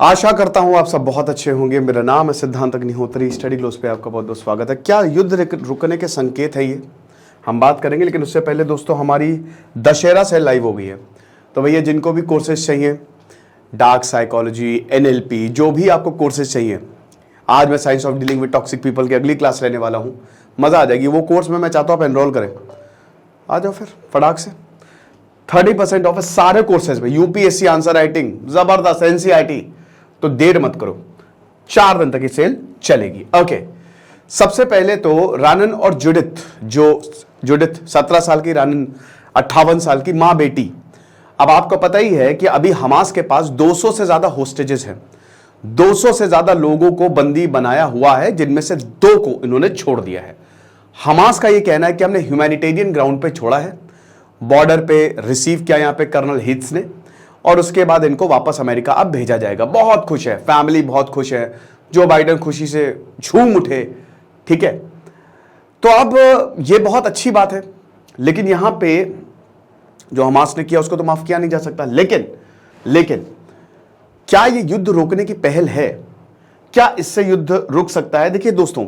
आशा करता हूं आप सब बहुत अच्छे होंगे। मेरा नाम है सिद्धांत अग्निहोत्री। स्टडी ग्लोस पे आपका बहुत बहुत स्वागत है। क्या युद्ध रुकने के संकेत है ये हम बात करेंगे, लेकिन उससे पहले दोस्तों हमारी दशहरा सेल लाइव हो गई है। तो भैया जिनको भी कोर्सेज चाहिए, डार्क साइकोलॉजी, NLP, जो भी आपको कोर्सेज चाहिए, आज मैं science of dealing with toxic people की अगली क्लास लेने वाला हूँ। मज़ा आ जाएगी। वो कोर्स में मैं चाहता हूँ आप एनरोल करें। आ जाओ फिर फटाक से। 30% ऑफ है सारे कोर्सेज में। UPSC आंसर राइटिंग जबरदस्त, NCERT। तो देर मत करो, 4 दिन तक ये सेल चलेगी। ओके, सबसे पहले तो रानन और जुडिथ 17 साल की, रानन 58 साल की, मां बेटी। अब आपको पता ही है कि अभी हमास के पास 200 से ज्यादा होस्टेजेस हैं। 200 से ज्यादा लोगों को बंदी बनाया हुआ है, जिनमें से 2 को इन्होंने छोड़ दिया है। हमास का यह कहना है कि हमने ह्यूमैनिटेरियन ग्राउंड पे छोड़ा है, बॉर्डर पे रिसीव किया यहां पे कर्नल हिट्स ने, और उसके बाद इनको वापस अमेरिका अब भेजा जाएगा। बहुत खुश है फैमिली, बहुत खुश है। जो बाइडेन खुशी से झूम उठे। ठीक है, तो अब ये बहुत अच्छी बात है, लेकिन यहां पे जो हमास ने किया उसको तो माफ किया नहीं जा सकता। लेकिन क्या ये युद्ध रोकने की पहल है? क्या इससे युद्ध रुक सकता है? देखिए दोस्तों,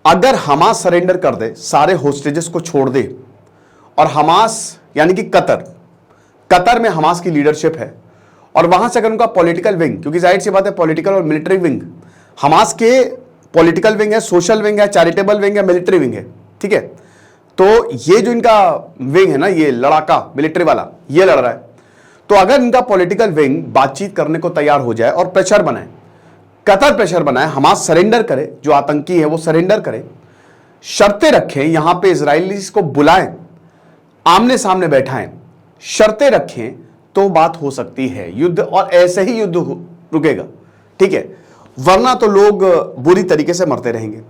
अगर हमास सरेंडर कर दे, सारे होस्टेजेस को छोड़ दे, और हमास यानी कि कतर में हमास की लीडरशिप है, और वहां से अगर उनका पॉलिटिकल विंग, क्योंकि जाहिर सी बात है पॉलिटिकल और मिलिट्री विंग, हमास के पॉलिटिकल विंग है, सोशल विंग है, चैरिटेबल विंग है, मिलिट्री विंग है। ठीक है, तो ये जो इनका विंग है ना, ये लड़ाका मिलिट्री वाला, ये लड़ रहा है। तो अगर इनका पॉलिटिकल विंग बातचीत करने को तैयार हो जाए और प्रेशर बनाए, कतर प्रेशर बनाए, हमास सरेंडर करे, जो आतंकी है वो सरेंडर करे, शर्तें रखें, यहां पे इजरायलीज को बुलाएं, आमने सामने बैठाएं, शर्तें रखें, तो बात हो सकती है युद्ध, और ऐसे ही युद्ध रुकेगा। ठीक है, वरना तो लोग बुरी तरीके से मरते रहेंगे।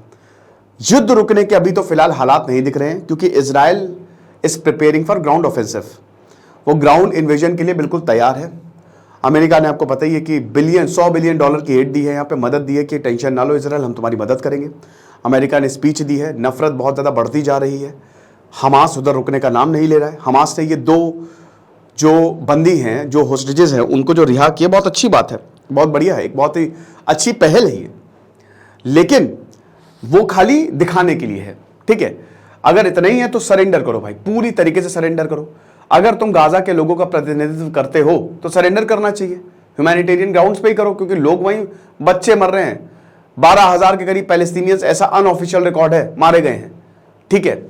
युद्ध रुकने के अभी तो फिलहाल हालात नहीं दिख रहे हैं, क्योंकि Israel is preparing for ground offensive. वो ग्राउंड इन्वेजन के लिए बिल्कुल तैयार है। अमेरिका ने आपको पता ही है कि $100 बिलियन की एड दी है, यहाँ पे मदद दी है कि टेंशन ना लो इजराइल, हम तुम्हारी मदद करेंगे। अमेरिका ने स्पीच दी है। नफरत बहुत ज़्यादा बढ़ती जा रही है। हमास उधर रुकने का नाम नहीं ले रहा है। हमास ने ये 2 जो बंदी हैं, जो होस्टेजेस हैं, उनको जो रिहा किया, बहुत अच्छी बात है, बहुत बढ़िया है, एक बहुत ही अच्छी पहल है ये, लेकिन वो खाली दिखाने के लिए है। ठीक है, अगर इतना ही है तो सरेंडर करो भाई, पूरी तरीके से सरेंडर करो। अगर तुम गाजा के लोगों का प्रतिनिधित्व करते हो तो सरेंडर करना चाहिए, ह्यूमैनिटेरियन ग्राउंड्स पे ही करो, क्योंकि लोग वहीं बच्चे मर रहे हैं। 12,000 के करीब पैलेस्टीनियंस, ऐसा अनऑफिशियल रिकॉर्ड है, मारे गए हैं। ठीक है,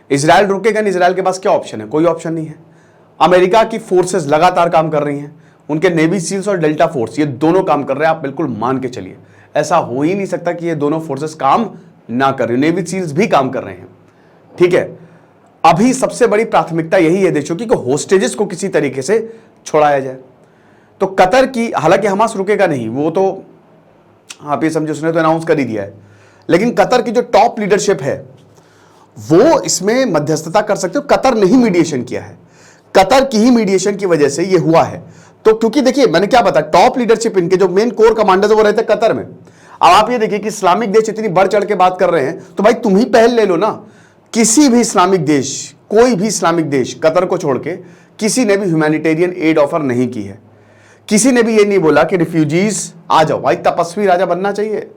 इजराइल रुकेगा नहीं। इजराइल के पास क्या ऑप्शन है? कोई ऑप्शन नहीं है। अमेरिका की फोर्सेस लगातार काम कर रही हैं, उनके नेवी सील्स और डेल्टा फोर्स, ये दोनों काम कर रहे हैं। आप बिल्कुल मान के चलिए, ऐसा हो ही नहीं सकता कि ये दोनों फोर्सेस काम ना कर रही। नेवी सील्स भी काम कर रहे हैं। ठीक है, अभी सबसे बड़ी प्राथमिकता यही है देशों की कि होस्टेजेस को किसी तरीके से छोड़ाया जाए। तो कतर की, हालांकि हमास रुकेगा नहीं, वो तो आप ये समझे, उसने तो अनाउंस कर ही दिया है, लेकिन कतर की जो टॉप लीडरशिप है वो इसमें मध्यस्थता कर सकते हो। कतर ने ही मीडिएशन किया है, कतर की ही मीडिएशन की वजह से ये हुआ है। तो क्योंकि देखिए मैंने क्या बताया, टॉप लीडरशिप इनके जो मेन कोर कमांडर्स वो रहते कतर में। अब आप ये देखिए कि इस्लामिक देश इतनी बढ़ चढ़ के बात कर रहे हैं, तो भाई तुम ही पहल ले लो ना। किसी भी इस्लामिक देश, कोई भी इस्लामिक देश कतर को छोड़ के किसी ने भी ह्यूमैनिटेरियन एड ऑफर नहीं की है। किसी ने भी ये नहीं बोला कि रिफ्यूजीज आ जाओ। भाई तपस्वी राजा बनना चाहिए,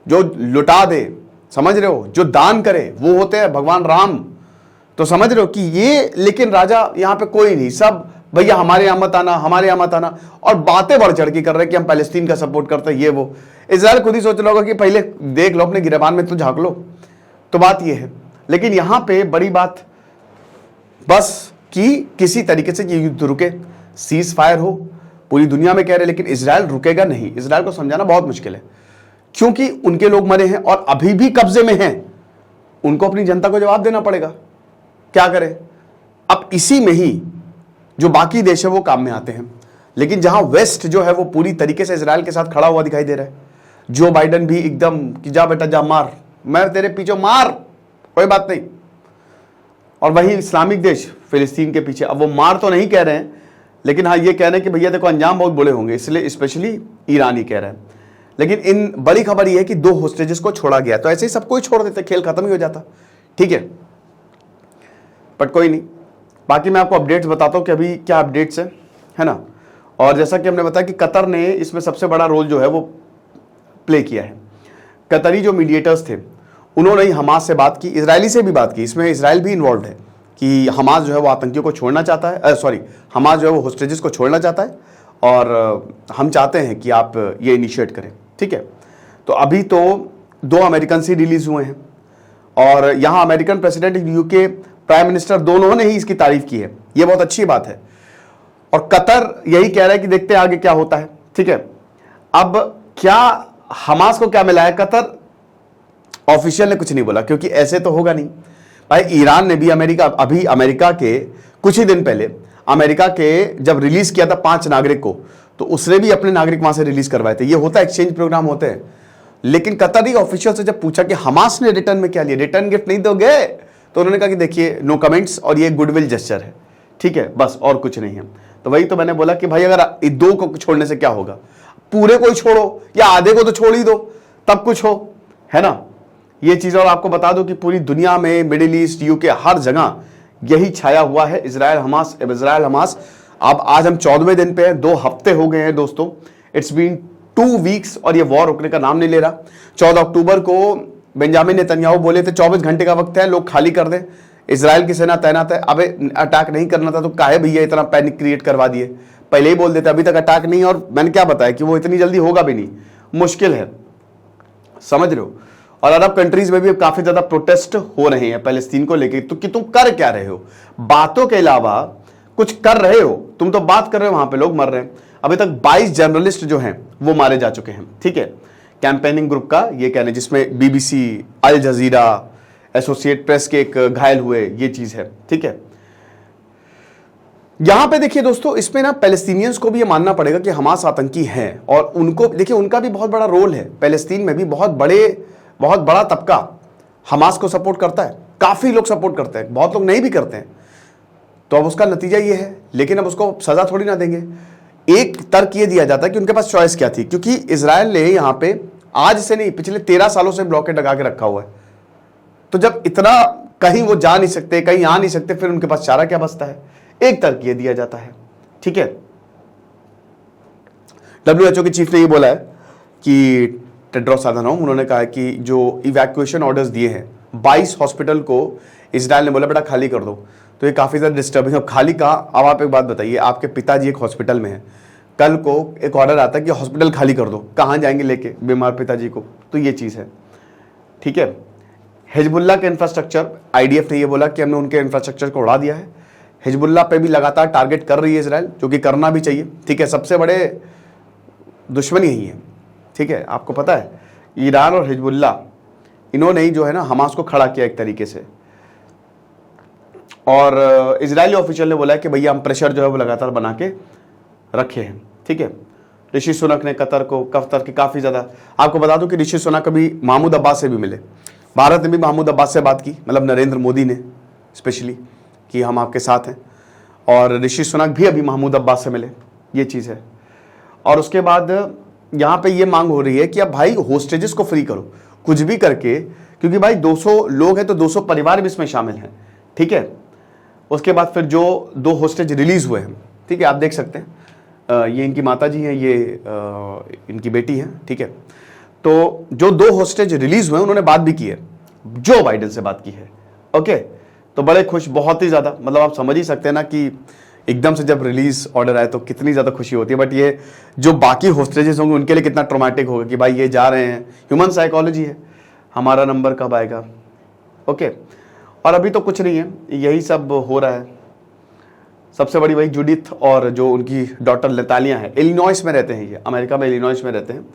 जो लुटा दे, समझ रहे हो, जो दान करे, वो होते हैं भगवान राम। तो समझ रहे हो कि ये, लेकिन राजा यहां पे कोई नहीं, सब भैया हमारे यहां मत आना, हमारे यहां मत आना, और बातें बढ़ चढ़ की कर रहे हैं कि हम पैलेस्टीन का सपोर्ट करते हैं, ये वो। इजराइल खुद ही सोच रहा होगा कि पहले देख लो, अपने गिरबान में तो झांक लो। तो बात ये है, लेकिन यहां पे बड़ी बात बस कि किसी तरीके से ये युद्ध रुके, सीज फायर हो। पूरी दुनिया में कह रहे, लेकिन इजराइल रुकेगा नहीं। इजराइल को समझाना बहुत मुश्किल है, क्योंकि उनके लोग मरे हैं और अभी भी कब्जे में हैं। उनको अपनी जनता को जवाब देना पड़ेगा, क्या करें। अब इसी में ही जो बाकी देश है वो काम में आते हैं, लेकिन जहां वेस्ट जो है वो पूरी तरीके से इजराइल के साथ खड़ा हुआ दिखाई दे रहा है। जो बाइडेन भी एकदम कि जा बेटा जा, मार, मैं तेरे पीछे, मार, कोई बात नहीं। और वही इस्लामिक देश फिलिस्तीन के पीछे। अब वो मार तो नहीं कह रहे हैं, लेकिन हाँ ये कह रहे हैं कि भैया देखो अंजाम बहुत बुरे होंगे, इसलिए स्पेशली ईरान ही कह रहा है। लेकिन इन बड़ी खबर यह है कि 2 होस्टेजेस को छोड़ा गया, तो ऐसे ही सबको ही छोड़ देते, खेल खत्म ही हो जाता। ठीक है, बट कोई नहीं। बाकी मैं आपको अपडेट्स बताता हूं कि अभी क्या अपडेट्स है ना। और जैसा कि हमने बताया कि कतर ने इसमें सबसे बड़ा रोल जो है वो प्ले किया है। कतरी जो मीडिएटर्स थे उन्होंने ही हमास से बात की, इजरायली से भी बात की, इसमें इसराइल भी इन्वॉल्व है कि हमास जो है वो आतंकियों को छोड़ना चाहता है, हमास जो है वो होस्टेजेस को छोड़ना चाहता है और हम चाहते हैं कि आप ये इनिशिएट करें। ठीक है, तो अभी तो 2 अमेरिकन से रिलीज हुए हैं और यहाँ American president, UK prime minister, दोनों ने ही इसकी तारीफ की है। ये बहुत अच्छी बात है और कतर यही कह रहा है कि देखते हैं आगे क्या होता है। ठीक है, अब क्या हमास को क्या मिला है? कतर ऑफिशियल ने कुछ नहीं बोला क्योंकि ऐसे तो होगा नहीं भाई। ईरान ने भी अमेरिका के कुछ ही दिन पहले अमेरिका के जब रिलीज किया था 5 नागरिक को, तो उसने भी अपने नागरिक वहां से रिलीज करवाए थे। ये होता है, एक्सचेंज प्रोग्राम होते हैं। लेकिन कतरी ऑफिशियल से जब पूछा कि हमास ने रिटर्न में क्या लिया, रिटर्न गिफ्ट नहीं दोगे, तो उन्होंने कहा कि देखिए नो कमेंट्स और ये गुडविल जेस्चर है। ठीक है, बस और कुछ नहीं है। तो वही तो मैंने बोला कि भाई अगर 2 को छोड़ने से क्या होगा, पूरे को ही छोड़ो या आधे को तो छोड़ ही दो, तब कुछ हो, है ना ये चीज। और आपको बता दो कि पूरी दुनिया में, मिडिल ईस्ट, यूके, हर जगह यही छाया हुआ है, इजराइल हमास। अब आज हम 14वें दिन पे हैं, 2 हफ्ते हो गए हैं दोस्तों। इट्स बीन 2 वीक्स और ये वॉर रुकने का नाम नहीं ले रहा। 14 अक्टूबर को बेंजामिन नेतन्याहू बोले थे 24 घंटे का वक्त है, लोग खाली कर दें, इजराइल की सेना तैनात है। अबे अटैक नहीं करना था तो काहे भैया इतना पैनिक क्रिएट करवा दिए, पहले ही बोल देते। अभी तक अटैक नहीं, और मैंने क्या बताया कि वो इतनी जल्दी होगा भी नहीं, मुश्किल है, समझ रहे हो। और अरब कंट्रीज में भी काफी ज्यादा प्रोटेस्ट हो रहे हैं पैलेस्तीन को लेकर, तो कि तुम कर क्या रहे हो, बातों के अलावा कुछ कर रहे हो? तुम तो बात कर रहे हो, वहां पे लोग मर रहे हैं। अभी तक 22 जर्नलिस्ट जो हैं वो मारे जा चुके हैं। ठीक है, कैंपेनिंग ग्रुप का ये कहना, जिसमें बीबीसी, अल जजीरा, एसोसिएट प्रेस के एक घायल हुए, ये चीज है। ठीक है, यहां पे देखिए दोस्तों, इसमें ना पैलेस्टीनियंस को भी ये मानना पड़ेगा कि हमास आतंकी हैं और उनको देखिए, उनका भी बहुत बड़ा रोल है। पैलेस्तीन में भी बहुत बड़ा तबका हमास को सपोर्ट करता है, काफी लोग सपोर्ट करते हैं, बहुत लोग नहीं भी करते हैं। तो अब उसका नतीजा ये है, लेकिन अब उसको सजा थोड़ी ना देंगे। एक तर्क ये दिया जाता है कि उनके पास चॉइस क्या थी, क्योंकि इजराइल ने यहां पे आज से नहीं, पिछले 13 सालों से ब्लॉकेड लगा के रखा हुआ है। तो जब इतना कहीं वो जा नहीं सकते, कहीं आ नहीं सकते, फिर उनके पास चारा क्या बचता है? एक तर्क ये दिया जाता है। ठीक है, WHO के चीफ ने ये बोला है कि टेड्रोस अधानोम, उन्होंने कहा कि जो इवैक्यूएशन ऑर्डर्स दिए हैं 22 हॉस्पिटल को इजराइल ने बोला बेटा खाली कर दो, तो ये काफी ज्यादा डिस्टर्बिंग है। खाली कहा? अब आप एक बात बताइए, आपके पिताजी एक हॉस्पिटल में है, कल को एक ऑर्डर आता है कि हॉस्पिटल खाली कर दो, कहां जाएंगे लेके बीमार पिताजी को? तो ये चीज है। ठीक है, हिजबुल्लाह के इंफ्रास्ट्रक्चर, IDF ने ये बोला कि हमने उनके इंफ्रास्ट्रक्चर को उड़ा दिया है। हिजबुल्लाह पे भी लगातार टारगेट कर रही है इजराइल, जो कि करना भी चाहिए। ठीक है, सबसे बड़े दुश्मन यही है। ठीक है, आपको पता है ईरान और हिजबुल्लाह, इन्होंने ही जो है ना हमास को खड़ा किया एक तरीके से। और इजरायली ऑफिशियल ने बोला है कि भैया हम प्रेशर जो है वो लगातार बना के रखे हैं। ठीक है, ऋषि सुनक ने कतर की काफी ज्यादा, आपको बता दूं कि ऋषि सुनक कभी महमूद अब्बास से भी मिले, भारत ने भी महमूद अब्बास से बात की, मतलब नरेंद्र मोदी ने स्पेशली, कि हम आपके साथ हैं। और ऋषि सुनक भी अभी महमूद अब्बास से मिले, ये चीज़ है। और उसके बाद यहाँ पे ये मांग हो रही है कि अब भाई होस्टेजेस को फ्री करो कुछ भी करके, क्योंकि भाई 200 लोग हैं तो 200 परिवार भी इसमें शामिल हैं। ठीक है, उसके बाद फिर जो 2 होस्टेज रिलीज हुए हैं, ठीक है, आप देख सकते हैं, ये इनकी माता जी हैं, ये इनकी बेटी है। ठीक है, तो जो 2 होस्टेज रिलीज हुए उन्होंने बात भी की है, जो बाइडेन से बात की है। ओके, तो बड़े खुश, बहुत ही ज्यादा, मतलब आप समझ ही सकते हैं ना कि एकदम से जब रिलीज ऑर्डर आए तो कितनी ज्यादा खुशी होती है। बट ये जो बाकी होस्टेजेस होंगे उनके लिए कितना ट्रॉमेटिक होगा कि भाई ये जा रहे हैं, ह्यूमन साइकोलॉजी है, हमारा नंबर कब आएगा। ओके, और अभी तो कुछ नहीं है, यही सब हो रहा है। सबसे बड़ी वही जुडिथ और जो उनकी डॉटर लतालिया है, इलिनॉइस में रहते हैं, ये अमेरिका में इलिनॉइस में रहते हैं,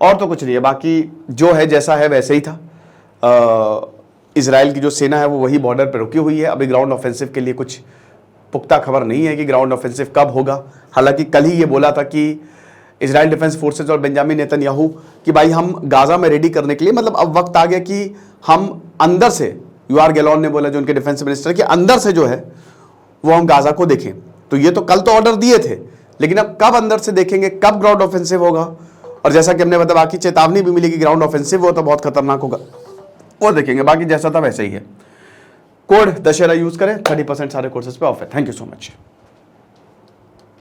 और तो कुछ नहीं है। बाकी जो है जैसा है वैसे ही था। इजराइल की जो सेना है वो वही बॉर्डर पर रुकी हुई है। अभी ग्राउंड ऑफेंसिव के लिए कुछ पुख्ता खबर नहीं है कि ग्राउंड ऑफेंसिव कब होगा। हालांकि कल ही ये बोला था कि इजराइल डिफेंस फोर्सेस और बेंजामिन नेतन्याहू कि भाई हम गाजा में रेडी करने के लिए, मतलब अब वक्त आ गया कि हम अंदर से, यूआर गैलोन ने बोला जो उनके डिफेंस मिनिस्टर, कि अंदर से जो है वो हम गाजा को देखें। तो ये तो कल तो ऑर्डर दिए थे, लेकिन अब कब अंदर से देखेंगे, कब ग्राउंड ऑफेंसिव होगा, और जैसा कि हमने बताया बाकी चेतावनी भी मिली कि ग्राउंड ऑफेंसिव हो तो बहुत खतरनाक होगा, वो देखेंगे। बाकी जैसा था वैसे ही है। कोड दशहरा यूज करें, 30% सारे कोर्सेज पे ऑफ है। Thank you so much.